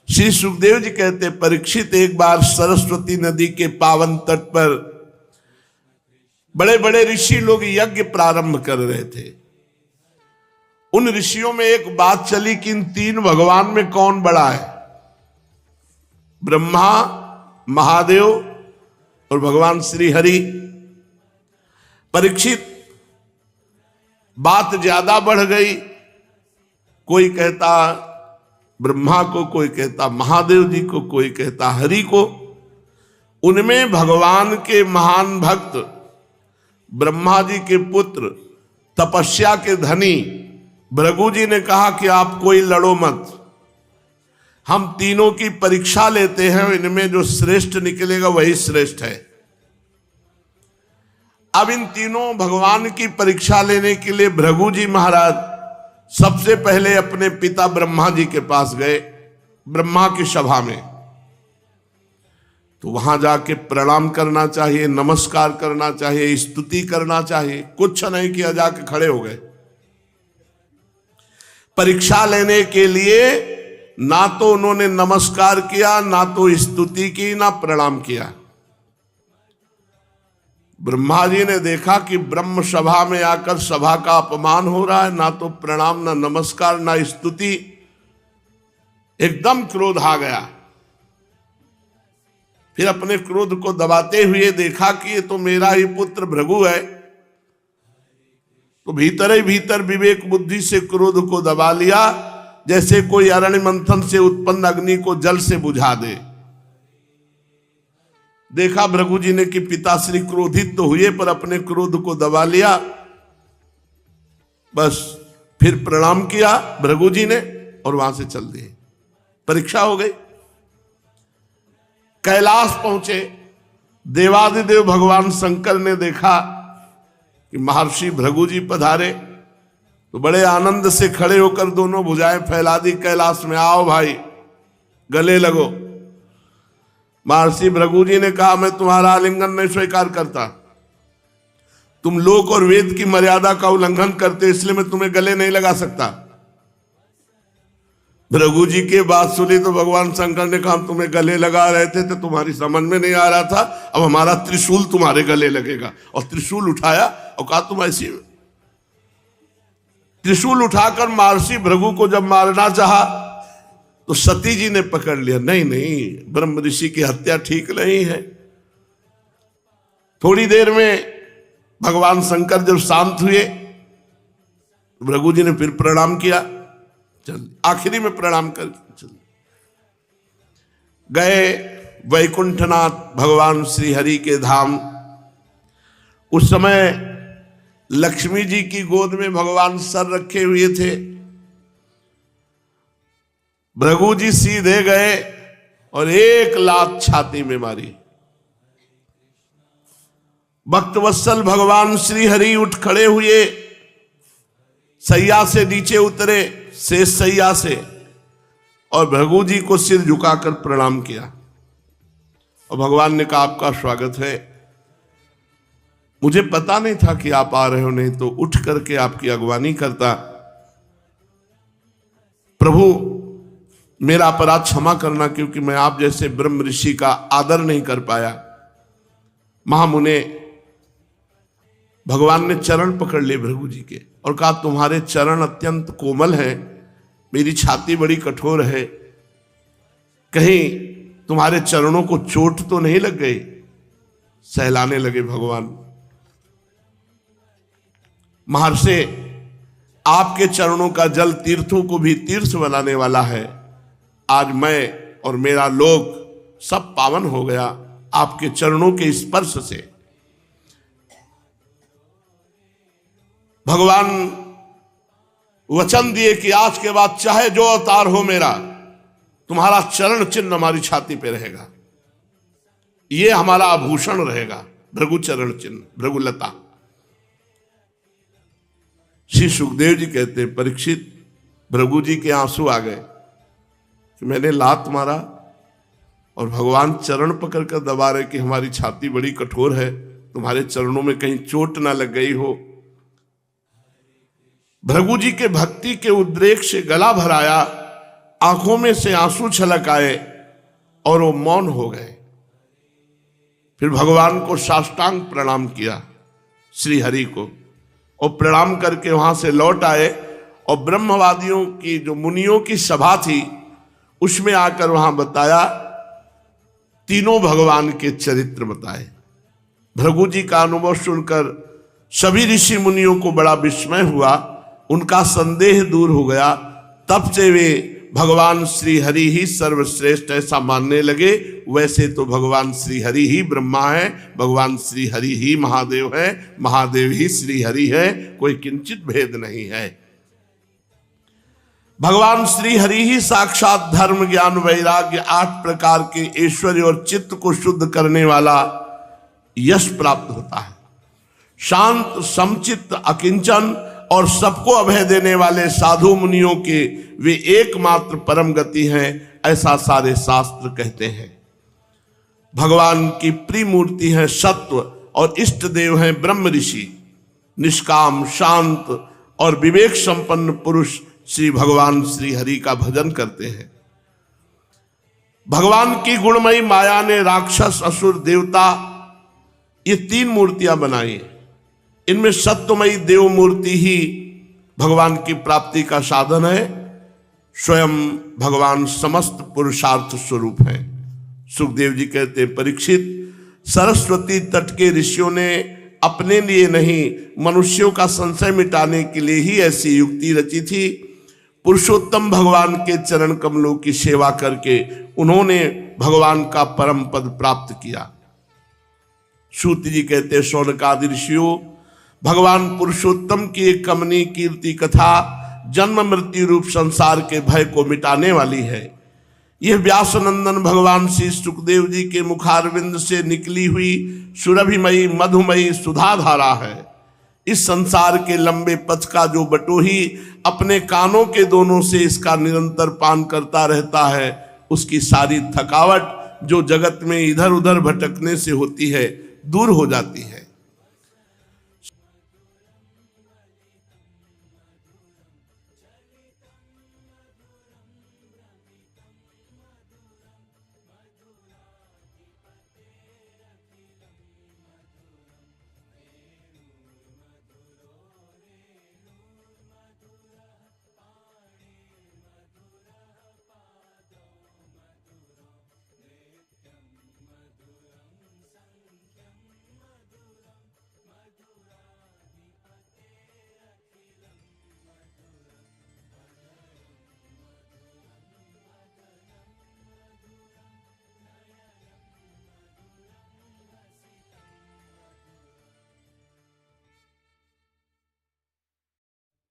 श्री सुखदेव जी कहते, परीक्षित एक बार सरस्वती नदी के पावन तट पर बड़े बड़े ऋषि लोग यज्ञ प्रारंभ कर रहे थे। उन ऋषियों में एक बात चली कि इन तीन भगवान में कौन बड़ा है, ब्रह्मा, महादेव और भगवान श्री हरि। परीक्षित, बात ज्यादा बढ़ गई। कोई कहता ब्रह्मा को, कोई कहता महादेव जी को, कोई कहता हरि को। उनमें भगवान के महान भक्त ब्रह्मा जी के पुत्र, तपस्या के धनी भृगु जी ने कहा कि आप कोई लड़ो मत, हम तीनों की परीक्षा लेते हैं, इनमें जो श्रेष्ठ निकलेगा वही श्रेष्ठ है। अब इन तीनों भगवान की परीक्षा लेने के लिए भृगु जी महाराज सबसे पहले अपने पिता ब्रह्मा जी के पास गए, ब्रह्मा की सभा में। तो वहां जाके प्रणाम करना चाहिए, नमस्कार करना चाहिए, स्तुति करना चाहिए, कुछ नहीं किया, जाके खड़े हो गए। परीक्षा लेने के लिए ना तो उन्होंने नमस्कार किया, ना तो स्तुति की, ना प्रणाम किया। ब्रह्मा जी ने देखा कि ब्रह्म सभा में आकर सभा का अपमान हो रहा है, ना तो प्रणाम, ना नमस्कार, ना स्तुति। एकदम क्रोध आ गया। फिर अपने क्रोध को दबाते हुए देखा कि ये तो मेरा ही पुत्र भृगु है। तो भीतर ही भीतर विवेक बुद्धि से क्रोध को दबा लिया, जैसे कोई अरण्य मंथन से उत्पन्न अग्नि को जल से बुझा दे। देखा भृगु जी ने कि पिताश्री क्रोधित तो हुए पर अपने क्रोध को दबा लिया। बस फिर प्रणाम किया भृगु जी ने और वहां से चल दिए। परीक्षा हो गई। कैलाश पहुंचे। देवादिदेव भगवान शंकर ने देखा कि महर्षि भृगु जी पधारे, तो बड़े आनंद से खड़े होकर दोनों भुजाएं फैला दी कैलाश में, आओ भाई गले लगो। महर्षि भृगु जी ने कहा, मैं तुम्हारा आलिंगन नहीं स्वीकार करता, तुम लोक और वेद की मर्यादा का उल्लंघन करते, इसलिए मैं तुम्हें गले नहीं लगा सकता। भृगु जी की बात सुनी तो भगवान शंकर ने कहा, हम तुम्हें गले लगा रहे थे तो तुम्हारी समझ में नहीं आ रहा था, अब हमारा त्रिशूल तुम्हारे गले लगेगा। और त्रिशूल उठाया और कहा, तुम ऐसी। त्रिशूल उठाकर महर्षि भृगु को जब मारना चाहा तो सती जी ने पकड़ लिया, नहीं नहीं, ब्रह्म ऋषि की हत्या ठीक नहीं है। थोड़ी देर में भगवान शंकर जब शांत हुए, भृगु जी ने फिर प्रणाम किया, चल आखिरी में प्रणाम कर चल गए वैकुंठनाथ भगवान श्री हरि के धाम। उस समय लक्ष्मी जी की गोद में भगवान सर रखे हुए थे। भृगु जी सीधे गए और एक लात छाती में मारी। भक्तवत्सल भगवान श्री हरि उठ खड़े हुए, सैया से नीचे उतरे, शेष सैया से, और भृगु जी को सिर झुकाकर प्रणाम किया। और भगवान ने कहा, आपका स्वागत है, मुझे पता नहीं था कि आप आ रहे हो, नहीं तो उठ करके आपकी अगवानी करता। प्रभु मेरा अपराध क्षमा करना, क्योंकि मैं आप जैसे ब्रह्म ऋषि का आदर नहीं कर पाया। महामुने भगवान ने चरण पकड़ लिए भृगु जी के और कहा, तुम्हारे चरण अत्यंत कोमल हैं, मेरी छाती बड़ी कठोर है, कहीं तुम्हारे चरणों को चोट तो नहीं लग गई। सहलाने लगे भगवान। महर्षि, आपके चरणों का जल तीर्थों को भी तीर्थ बनाने वाला है। आज मैं और मेरा लोक सब पावन हो गया आपके चरणों के स्पर्श से। भगवान वचन दिए कि आज के बाद चाहे जो अवतार हो मेरा, तुम्हारा चरण चिन्ह हमारी छाती पे रहेगा, ये हमारा आभूषण रहेगा, भृगु चरण चिन्ह, भृगुलता। श्री सुखदेव जी कहते हैं, परीक्षित, भृगु जी के आंसू आ गए कि मैंने लात मारा और भगवान चरण पकड़ कर दबा रहे कि हमारी छाती बड़ी कठोर है, तुम्हारे चरणों में कहीं चोट ना लग गई हो। भृगु जी के भक्ति के उद्रेक से गला भराया, आंखों में से आंसू छलक आए और वो मौन हो गए। फिर भगवान को साष्टांग प्रणाम किया श्री हरि को, और प्रणाम करके वहां से लौट आए और ब्रह्मवादियों की जो मुनियों की सभा थी उसमें आकर वहां बताया, तीनों भगवान के चरित्र बताए। भृगु जी का अनुभव सुनकर सभी ऋषि मुनियों को बड़ा विस्मय हुआ, उनका संदेह दूर हो गया। तब से वे भगवान श्री हरि ही सर्वश्रेष्ठ ऐसा मानने लगे। वैसे तो भगवान श्री हरि ही ब्रह्मा है, भगवान श्री हरि ही महादेव है, महादेव ही श्री हरि है, कोई किंचित भेद नहीं है। भगवान श्री हरि ही साक्षात धर्म ज्ञान वैराग्य 8 प्रकार के ऐश्वर्य और चित्त को शुद्ध करने वाला यश प्राप्त होता है। शांत समचित्त अकिंचन और सबको अभय देने वाले साधु मुनियों के वे एकमात्र परम गति हैं, ऐसा सारे शास्त्र कहते हैं। भगवान की प्रिय मूर्ति है सत्व और इष्ट देव हैं ब्रह्म ऋषि। निष्काम शांत और विवेक संपन्न पुरुष श्री भगवान श्री हरि का भजन करते हैं। भगवान की गुणमयी माया ने राक्षस असुर देवता ये 3 मूर्तियां बनाई। इनमें सत्वमयी देव मूर्ति ही भगवान की प्राप्ति का साधन है। स्वयं भगवान समस्त पुरुषार्थ स्वरूप है। सुखदेव जी कहते हैं, परीक्षित, सरस्वती तट के ऋषियों ने अपने लिए नहीं मनुष्यों का संशय मिटाने के लिए ही ऐसी युक्ति रची थी। पुरुषोत्तम भगवान के चरण कमलों की सेवा करके उन्होंने भगवान का परम पद प्राप्त किया। सूत जी कहते हैं, शौनकादि ऋषियों, भगवान पुरुषोत्तम की एक कमनीय कीर्ति कथा जन्म मृत्यु रूप संसार के भय को मिटाने वाली है। यह व्यासनंदन भगवान श्री सुखदेव जी के मुखारविंद से निकली हुई सुरभिमयी मधुमयी सुधाधारा है। इस संसार के लंबे पथ का जो बटोही अपने कानों के दोनों से इसका निरंतर पान करता रहता है, उसकी सारी थकावट जो जगत में इधर उधर भटकने से होती है दूर हो जाती है।